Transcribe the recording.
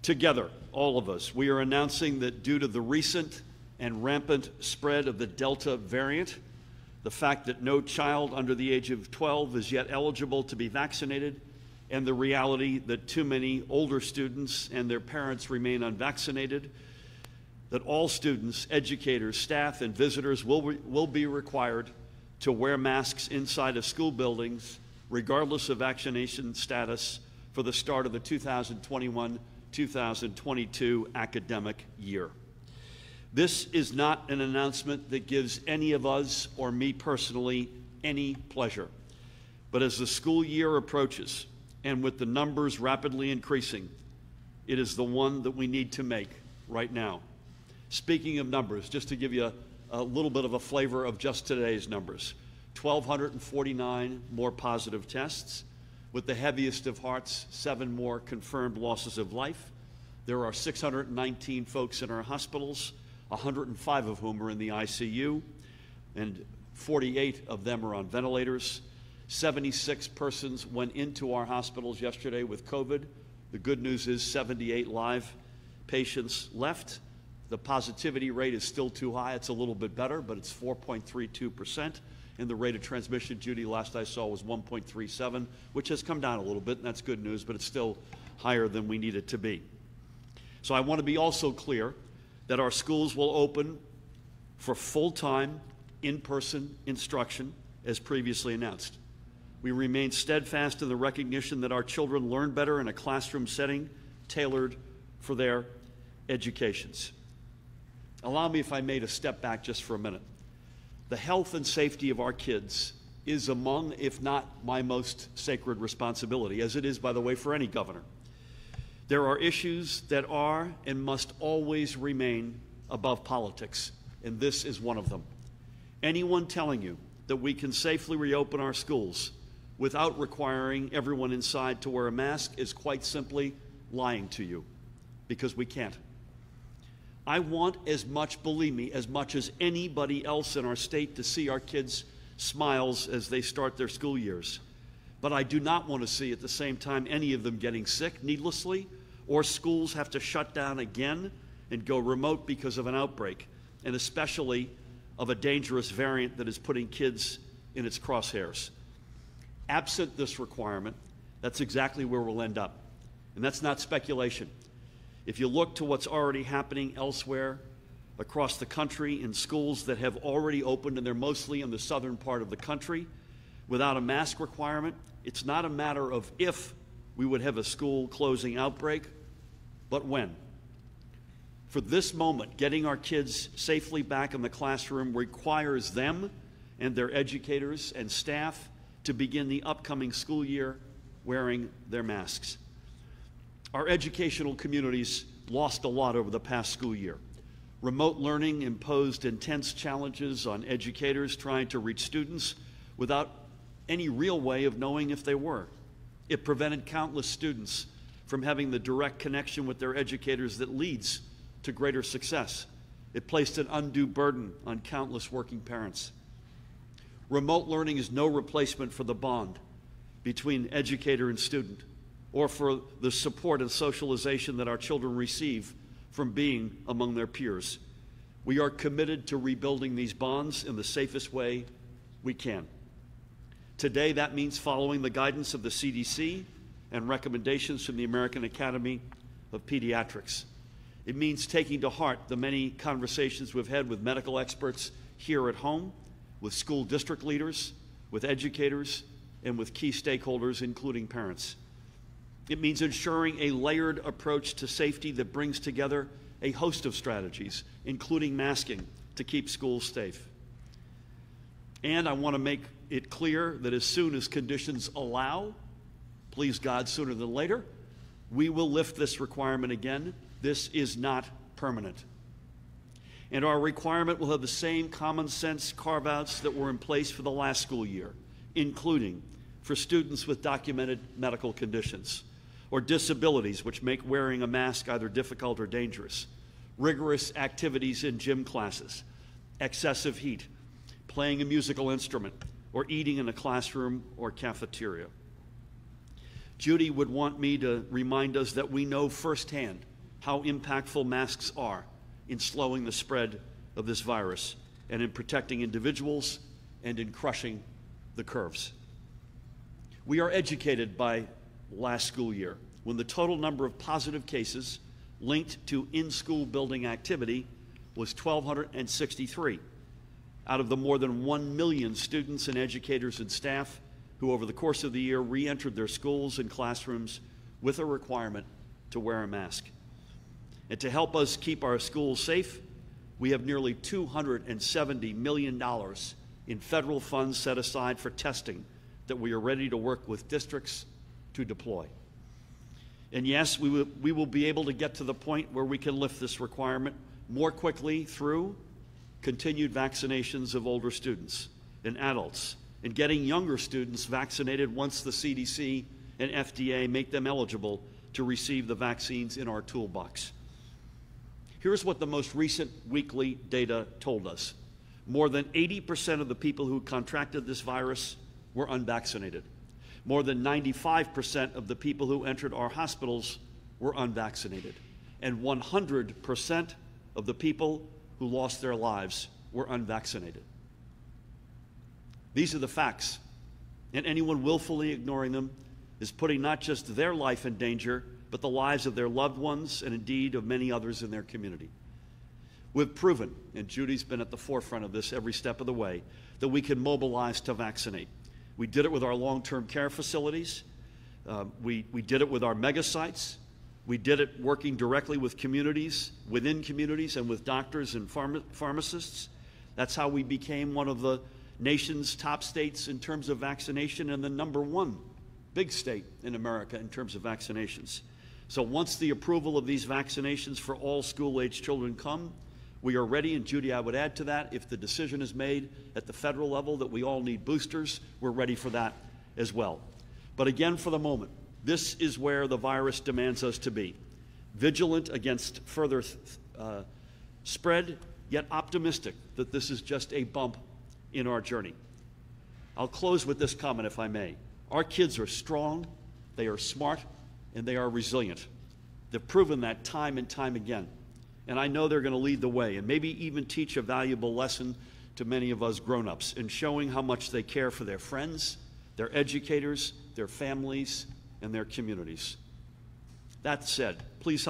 Together, all of us, we are announcing that due to the recent and rampant spread of the Delta variant, the fact that no child under the age of 12 is yet eligible to be vaccinated, and the reality that too many older students and their parents remain unvaccinated, that all students, educators, staff, and visitors will be required to wear masks inside of school buildings, regardless of vaccination status, for the start of the 2021-2022 academic year. This is not an announcement that gives any of us, or me personally, any pleasure. But as the school year approaches, and with the numbers rapidly increasing, it is the one that we need to make right now. Speaking of numbers, just to give you a little bit of a flavor of just today's numbers, 1,249 more positive tests, with the heaviest of hearts, 7 more confirmed losses of life. There are 619 folks in our hospitals, 105 of whom are in the ICU, and 48 of them are on ventilators. 76 persons went into our hospitals yesterday with COVID. The good news is 78 live patients left. The positivity rate is still too high. It's a little bit better, but it's 4.32%. And the rate of transmission, Judy, last I saw was 1.37, which has come down a little bit, and that's good news, but it's still higher than we need it to be. So I want to be also clear that our schools will open for full-time, in-person instruction, as previously announced. We remain steadfast in the recognition that our children learn better in a classroom setting tailored for their educations. Allow me, if I may, to step back just for a minute. The health and safety of our kids is among, if not my most sacred responsibility, as it is, by the way, for any governor. There are issues that are and must always remain above politics, and this is one of them. Anyone telling you that we can safely reopen our schools without requiring everyone inside to wear a mask is quite simply lying to you, because we can't. I want as much, believe me, as much as anybody else in our state to see our kids' smiles as they start their school years. But I do not want to see at the same time any of them getting sick needlessly, or schools have to shut down again and go remote because of an outbreak, and especially of a dangerous variant that is putting kids in its crosshairs. Absent this requirement, that's exactly where we'll end up. And that's not speculation. If you look to what's already happening elsewhere across the country in schools that have already opened, and they're mostly in the southern part of the country, without a mask requirement, it's not a matter of if we would have a school closing outbreak, but when. For this moment, getting our kids safely back in the classroom requires them and their educators and staff to begin the upcoming school year wearing their masks. Our educational communities lost a lot over the past school year. Remote learning imposed intense challenges on educators trying to reach students without any real way of knowing if they were. It prevented countless students from having the direct connection with their educators that leads to greater success. It placed an undue burden on countless working parents. Remote learning is no replacement for the bond between educator and student, or for the support and socialization that our children receive from being among their peers. We are committed to rebuilding these bonds in the safest way we can. Today, that means following the guidance of the CDC and recommendations from the American Academy of Pediatrics. It means taking to heart the many conversations we've had with medical experts here at home, with school district leaders, with educators, and with key stakeholders, including parents. It means ensuring a layered approach to safety that brings together a host of strategies, including masking, to keep schools safe. And I want to make it clear that as soon as conditions allow, please God, sooner than later, we will lift this requirement again. This is not permanent. And our requirement will have the same common sense carve-outs that were in place for the last school year, including for students with documented medical conditions or disabilities which make wearing a mask either difficult or dangerous, rigorous activities in gym classes, excessive heat, playing a musical instrument, or eating in a classroom or cafeteria. Judy would want me to remind us that we know firsthand how impactful masks are in slowing the spread of this virus and in protecting individuals and in crushing the curves. We are educated by last school year, when the total number of positive cases linked to in-school building activity was 1,263 out of the more than 1 million students and educators and staff who over the course of the year re-entered their schools and classrooms with a requirement to wear a mask. And to help us keep our schools safe, we have nearly $270 million in federal funds set aside for testing that we are ready to work with districts to deploy. And yes, we will be able to get to the point where we can lift this requirement more quickly through continued vaccinations of older students and adults, and getting younger students vaccinated once the CDC and FDA make them eligible to receive the vaccines in our toolbox. Here's what the most recent weekly data told us. More than 80% of the people who contracted this virus were unvaccinated. More than 95% of the people who entered our hospitals were unvaccinated. And 100% of the people who lost their lives were unvaccinated. These are the facts, and anyone willfully ignoring them is putting not just their life in danger, but the lives of their loved ones and indeed of many others in their community. We've proven, and Judy's been at the forefront of this every step of the way, that we can mobilize to vaccinate. We did it with our long-term care facilities. We did it with our mega sites. We did it working directly with communities, within communities, and with doctors and pharmacists. That's how we became one of the nation's top states in terms of vaccination and the #1 big state in America in terms of vaccinations. So once the approval of these vaccinations for all school-age children come, we are ready, and Judy, I would add to that, if the decision is made at the federal level that we all need boosters, we're ready for that as well. But again, for the moment, this is where the virus demands us to be. Vigilant against further spread, yet optimistic that this is just a bump in our journey. I'll close with this comment, if I may. Our kids are strong, they are smart, and they are resilient. They've proven that time and time again. And I know they're going to lead the way and maybe even teach a valuable lesson to many of us grown-ups in showing how much they care for their friends, their educators, their families, and their communities. That said, please help